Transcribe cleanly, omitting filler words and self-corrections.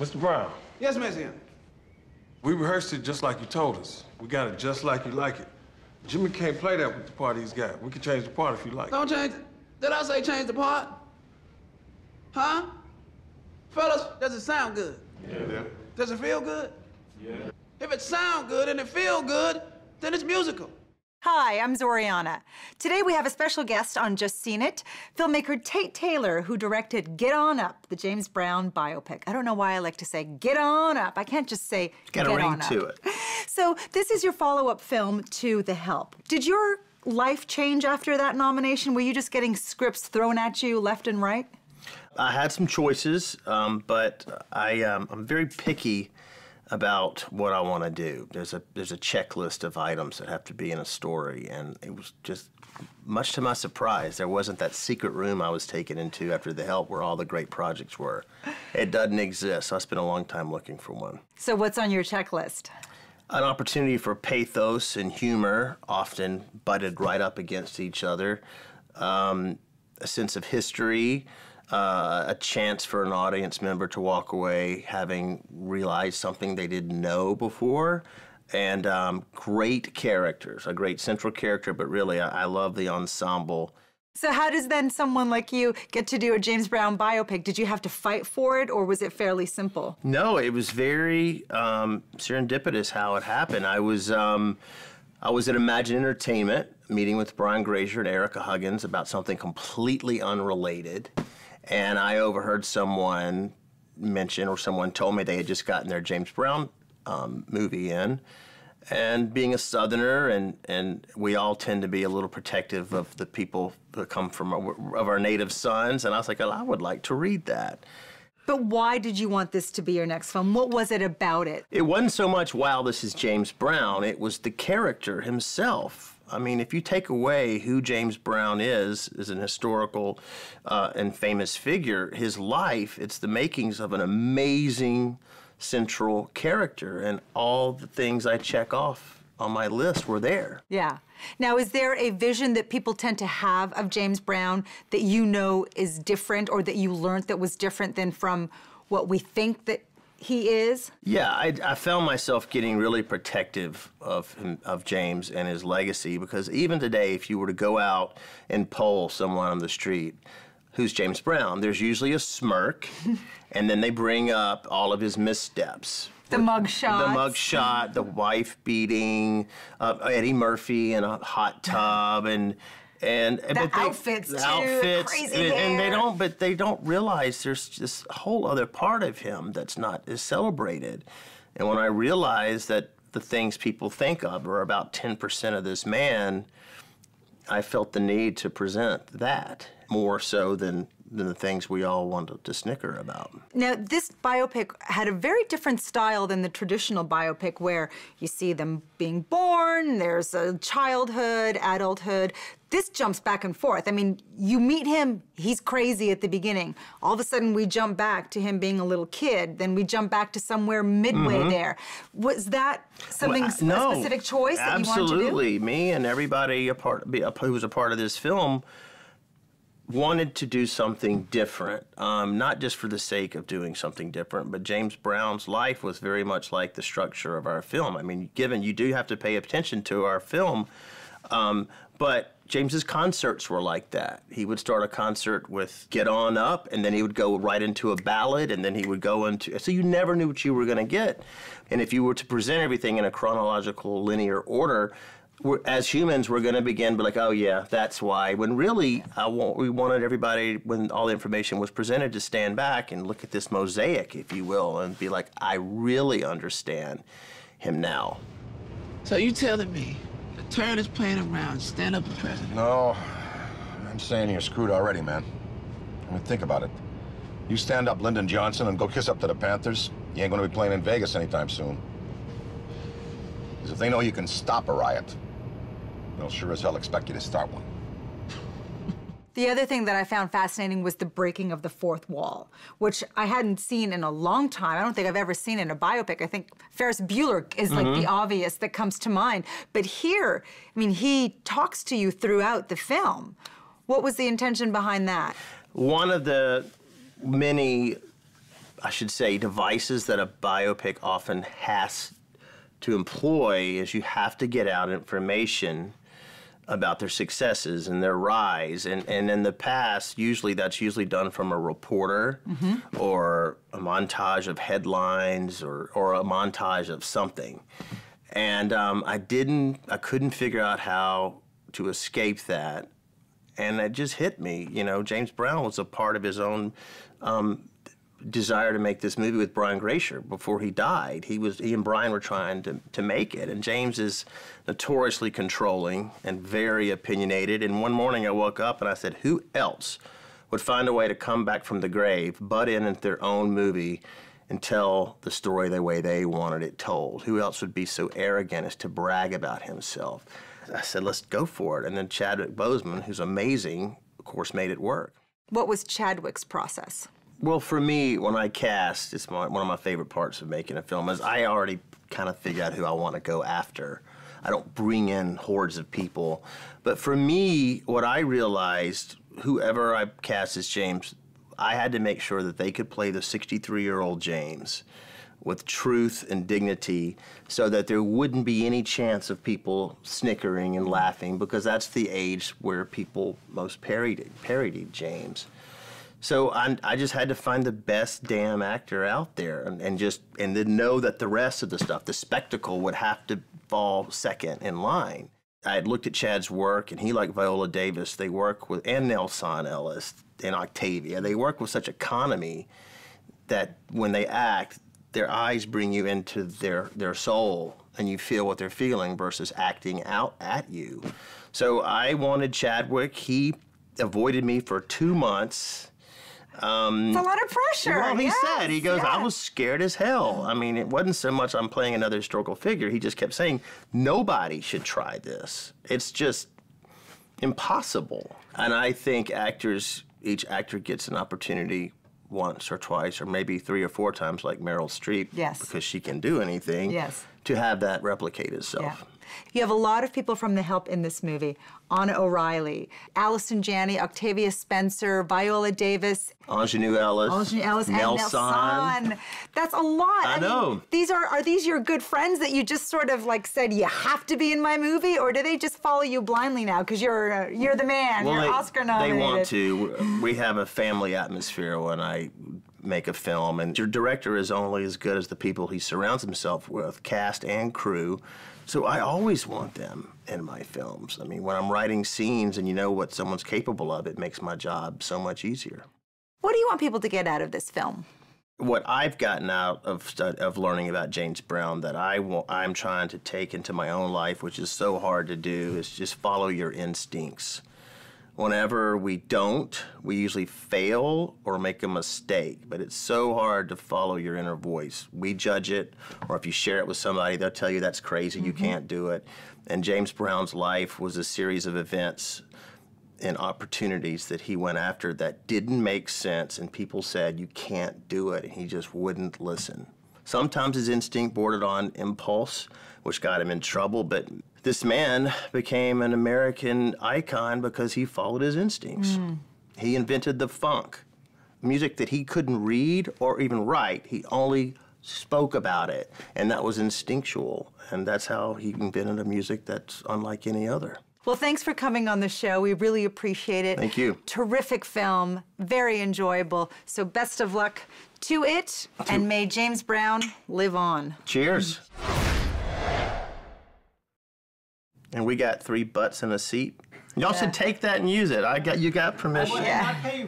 Mr. Brown. Yes, Monsieur. We rehearsed it just like you told us. We got it just like you like it. Jimmy can't play that with the part he's got. We can change the part if you like. Don't change it. Did I say change the part? Huh? Fellas, does it sound good? Yeah. Does it feel good? Yeah. If it sounds good and it feels good, then it's musical. Hi, I'm Zorianna. Today we have a special guest on Just Seen It, filmmaker Tate Taylor, who directed Get On Up, the James Brown biopic. I don't know why I like to say Get On Up. I can't just say Get On Up. Got a ring to it. So this is your follow-up film to The Help. Did your life change after that nomination? Were you just getting scripts thrown at you left and right? I had some choices, but I'm very picky about what I want to do. There's a checklist of items that have to be in a story, and it was just, much to my surprise, there wasn't that secret room I was taken into after The Help where all the great projects were. It doesn't exist, so I spent a long time looking for one. So what's on your checklist? An opportunity for pathos and humor, often butted right up against each other, a sense of history, a chance for an audience member to walk away having realized something they didn't know before, and great characters, a great central character, but really I love the ensemble. So how does then someone like you get to do a James Brown biopic? Did you have to fight for it, or was it fairly simple? No, it was very serendipitous how it happened. I was at Imagine Entertainment meeting with Brian Grazer and Erica Huggins about something completely unrelated. And I overheard someone mention, or someone told me they had just gotten their James Brown movie in. And being a Southerner, and we all tend to be a little protective of the people that come from of our native sons. And I was like, well, I would like to read that. But why did you want this to be your next film? What was it about it? It wasn't so much, wow, this is James Brown. It was the character himself. I mean, if you take away who James Brown is as an historical and famous figure, his life, it's the makings of an amazing central character, and all the things I check off on my list were there. Yeah. Now, is there a vision that people tend to have of James Brown that you know is different, or that you learned that was different than from what we think that he is? Yeah, I found myself getting really protective of James and his legacy, because even today, if you were to go out and poll someone on the street, who's James Brown, there's usually a smirk, and then they bring up all of his missteps. The mug shot. The mug shot, the wife beating, Eddie Murphy in a hot tub, and the outfits too, outfits, crazy hair. But they don't realize there's this whole other part of him that's not as celebrated. And when I realized that the things people think of are about 10% of this man, I felt the need to present that more so than the things we all want to snicker about. Now, this biopic had a very different style than the traditional biopic, where you see them being born, there's a childhood, adulthood. This jumps back and forth. I mean, you meet him, he's crazy at the beginning. All of a sudden, we jump back to him being a little kid. Then we jump back to somewhere midway there. Was that something, a specific choice that you wanted to do? Absolutely. Me and everybody who was a part of this film wanted to do something different, not just for the sake of doing something different, but James Brown's life was very much like the structure of our film. I mean, given you do have to pay attention to our film, but James's concerts were like that. He would start a concert with Get On Up, and then he would go right into a ballad, and then he would go into, so you never knew what you were going to get. And if you were to present everything in a chronological, linear order, as humans, we're going to begin, but like, oh yeah, that's why. When really, we wanted everybody, when all the information was presented, to stand back and look at this mosaic, if you will, and be like, I really understand him now. So you telling me the turn is playing around, stand up for president? No, I'm saying you're screwed already, man. I mean, think about it. You stand up Lyndon Johnson and go kiss up to the Panthers, you ain't going to be playing in Vegas anytime soon. Because if they know you can stop a riot, they'll sure as hell expect you to start one. The other thing that I found fascinating was the breaking of the fourth wall, which I hadn't seen in a long time. I don't think I've ever seen in a biopic. I think Ferris Bueller is like the obvious that comes to mind. But here, I mean, he talks to you throughout the film. What was the intention behind that? One of the many I should say, devices that a biopic often has to employ is you have to get out information about their successes and their rise. And in the past, that's usually done from a reporter or a montage of headlines or a montage of something. And I couldn't figure out how to escape that. And it just hit me. You know, James Brown was a part of his own desire to make this movie with Brian Grazer before he died. He and Brian were trying to make it, and James is notoriously controlling and very opinionated. And one morning I woke up and I said, who else would find a way to come back from the grave, butt in at their own movie, and tell the story the way they wanted it told? Who else would be so arrogant as to brag about himself? I said, let's go for it. And then Chadwick Boseman, who's amazing, of course, made it work. What was Chadwick's process? Well, for me, when I cast, it's one of my favorite parts of making a film is I already kind of figure out who I want to go after. I don't bring in hordes of people. But for me, what I realized, whoever I cast as James, I had to make sure that they could play the 63-year-old James with truth and dignity so that there wouldn't be any chance of people snickering and laughing, because that's the age where people most parodied James. So I just had to find the best damn actor out there and then know that the rest of the stuff, the spectacle, would have to fall second in line. I had looked at Chad's work, and he, like Viola Davis, they work with, and Nelson Ellis and Octavia, they work with such economy that when they act, their eyes bring you into their soul, and you feel what they're feeling versus acting out at you. So I wanted Chadwick. He avoided me for 2 months. It's a lot of pressure. Well, he said, he goes, yes. I was scared as hell. I mean, it wasn't so much I'm playing another historical figure. He just kept saying, nobody should try this. It's just impossible. And I think each actor gets an opportunity once or twice or maybe 3 or 4 times, like Meryl Streep, yes, because she can do anything, yes, to have that replicate itself. Yeah. You have a lot of people from The Help in this movie. Anna O'Reilly, Allison Janney, Octavia Spencer, Viola Davis. Ingenue Ellis. And Nelson. That's a lot. I know. Mean, are these your good friends that you just sort of like said, you have to be in my movie? Or do they just follow you blindly now because you're the man, well, you're Oscar nominated? They want to. We have a family atmosphere when I make a film, and your director is only as good as the people he surrounds himself with, cast and crew. So I always want them in my films. I mean, when I'm writing scenes and you know what someone's capable of, it makes my job so much easier. What do you want people to get out of this film? What I've gotten out of learning about James Brown that I'm trying to take into my own life, which is so hard to do, is just follow your instincts. Whenever we don't, we usually fail or make a mistake, but it's so hard to follow your inner voice. We judge it, or if you share it with somebody, they'll tell you that's crazy, you can't do it. And James Brown's life was a series of events and opportunities that he went after that didn't make sense, and people said, you can't do it, and he just wouldn't listen. Sometimes his instinct bordered on impulse, which got him in trouble, but this man became an American icon because he followed his instincts. He invented the funk, music that he couldn't read or even write. He only spoke about it, and that was instinctual, and that's how he invented a music that's unlike any other. Well, thanks for coming on the show. We really appreciate it. Thank you. Terrific film, very enjoyable. So best of luck to it, and may James Brown live on. Cheers. And we got 3 butts in a seat. Y'all should take that and use it. You got permission. Yeah.